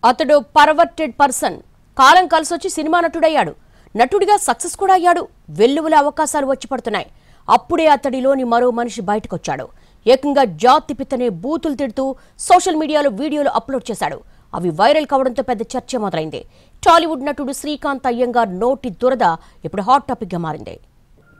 అతడు perverted person. కాలం కలిసొచ్చి cinema నటుడయ్యాడు. నటుడిగా success కూడా అయ్యాడు. వెల్లువల అవకాశాలు వచ్చి పడుతున్నాయి. అప్పుడే అతడిలోని మరో మనిషి బయటకొచ్చాడు. ఏకంగా జాతి పితనే బూతులు తిడుతూ సోషల్ మీడియాలో వీడియోలు అప్లోడ్ చేశాడు. అవి వైరల్ కావడంతో పెద్ద చర్చ మొదలైంది. టాలీవుడ్ నటుడు శ్రీకాంత్ అయ్యంగార్ నోటి దురద ఇప్పుడు హాట్ టాపిక్ గా మారింది.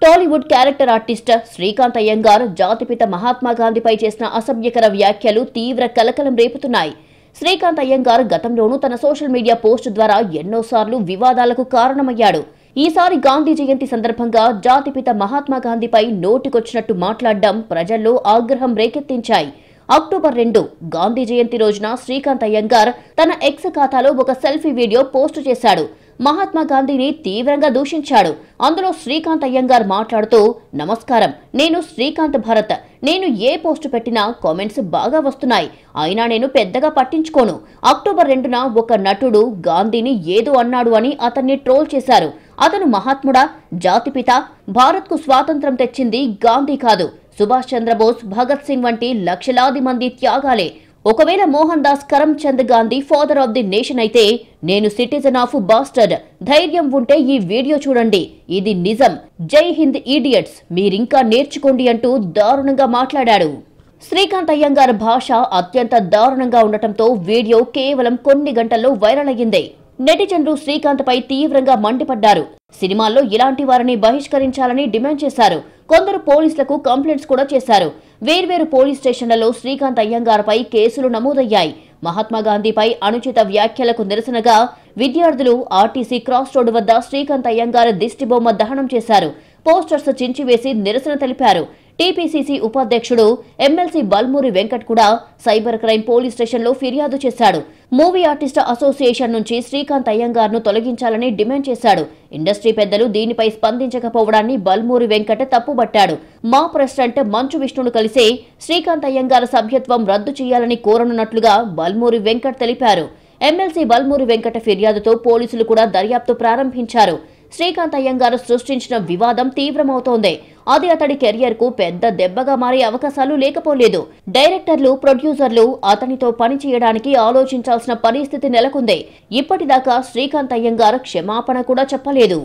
టాలీవుడ్ క్యారెక్టర్ ఆర్టిస్ట్ శ్రీకాంత్ అయ్యంగార్ జాతిపిత మహాత్మా గాంధీపై చేసిన అసభ్యకర వ్యాఖ్యలు తీవ్ర కలకలం రేపుతున్నాయి. శ్రీకాంత్ అయ్యంగార్ గతంలోనూ తన సోషల్ మీడియా పోస్ట్ ద్వారా ఎన్నోసార్లు వివాదాలకు కారణమయ్యాడు. ఈసారి గాంధీ జయంతి సందర్భంగా జాతిపిత మహాత్మా గాంధీపై నోటికొచ్చినట్టు మాట్లాడడం ప్రజల్లో ఆగ్రహం రేకెత్తించాయి. అక్టోబర్ 2 గాంధీ జయంతి రోజున శ్రీకాంత్ అయ్యంగార్ తన ఎక్స్ ఖాతాలో ఒక సెల్ఫీ వీడియో పోస్టు చేశాడు. మహాత్మా గాంధీని తీవ్రంగా దూషించాడు. అందులో శ్రీకాంత్ అయ్యంగార్ మాట్లాడుతూ, నమస్కారం, నేను శ్రీకాంత్ భరత్. నేను ఏ పోస్టు పెట్టినా కామెంట్స్ బాగా వస్తున్నాయి. అయినా నేను పెద్దగా పట్టించుకోను. అక్టోబర్ 2న ఒక నటుడు గాంధీని ఏదో అన్నాడు అని అతన్ని ట్రోల్ చేశారు. అతను మహాత్ముడా? జాతిపిత? భారత్కు స్వాతంత్రం తెచ్చింది గాంధీ కాదు, సుభాష్ చంద్రబోస్, భగత్ సింగ్ వంటి లక్షలాది మంది త్యాగాలే. ఒకవేళ Mohan Das Karamchand Gandhi father of the nation అయితే నేను సిటిజన్ ఆఫ్ బాస్టర్డ్. ధైర్యం ఉంటే ఈ వీడియో చూడండి, ఇది నిజం. జై హింద్ ఈడియట్స్, మీరింకా నేర్చుకోండి అంటూ దారుణంగా మాట్లాడాడు. శ్రీకాంత్ అయ్యంగార్ భాష అత్యంత దారుణంగా ఉండటంతో వీడియో కేవలం కొన్ని గంటల్లో వైరల్ అయ్యింది. నెటిజన్లు శ్రీకాంత్ పై తీవ్రంగా మండిపడ్డారు. సినిమాల్లో ఇలాంటి వారిని బహిష్కరించాలని డిమాండ్ చేశారు. కొందరు పోలీసులకు కంప్లైంట్స్ కూడా చేశారు. వేర్వేరు పోలీస్ స్టేషన్లలో శ్రీకాంత్ అయ్యంగార్ పై కేసులు నమోదయ్యాయి. మహాత్మా గాంధీపై అనుచిత వ్యాఖ్యలకు నిరసనగా విద్యార్థులు ఆర్టీసీ క్రాస్ రోడ్డు వద్ద శ్రీకాంత్ అయ్యంగార్ దిష్టిబొమ్మ దహనం చేశారు. పోస్టర్స్ చించివేసి నిరసన తెలిపారు. టీపీసీసీ ఉపాధ్యక్షుడు ఎమ్మెల్సీ బల్మూరి వెంకట్ కూడా సైబర్ క్రైమ్ పోలీస్ స్టేషన్లో ఫిర్యాదు చేశాడు. మూవీ ఆర్టిస్ట్ అసోసియేషన్ నుంచి శ్రీకాంత్ అయ్యంగార్ను తొలగించాలని డిమాండ్ చేశాడు. ఇండస్ట్రీ పెద్దలు దీనిపై స్పందించకపోవడాన్ని బల్మూరి వెంకట్ తప్పుబట్టాడు. మా ప్రెసిడెంట్ మంచు విష్ణును కలిసి శ్రీకాంత్ అయ్యంగార్ సభ్యత్వం రద్దు చేయాలని కోరనున్నట్లుగా బల్మూరి వెంకట్ తెలిపారు. ఎమ్మెల్సీ బల్మూరి వెంకట ఫిర్యాదుతో పోలీసులు కూడా దర్యాప్తు ప్రారంభించారు. శ్రీకాంత్ అయ్యంగార్ సృష్టించిన వివాదం తీవ్రమవుతోంది. అది అతడి కెరియర్ కు పెద్ద దెబ్బగా మారే అవకాశాలు లేకపోలేదు. డైరెక్టర్లు, ప్రొడ్యూసర్లు అతనితో పని చేయడానికి ఆలోచించాల్సిన పరిస్థితి నెలకొంది. ఇప్పటిదాకా శ్రీకాంత్ అయ్యంగార్ క్షమాపణ కూడా చెప్పలేదు.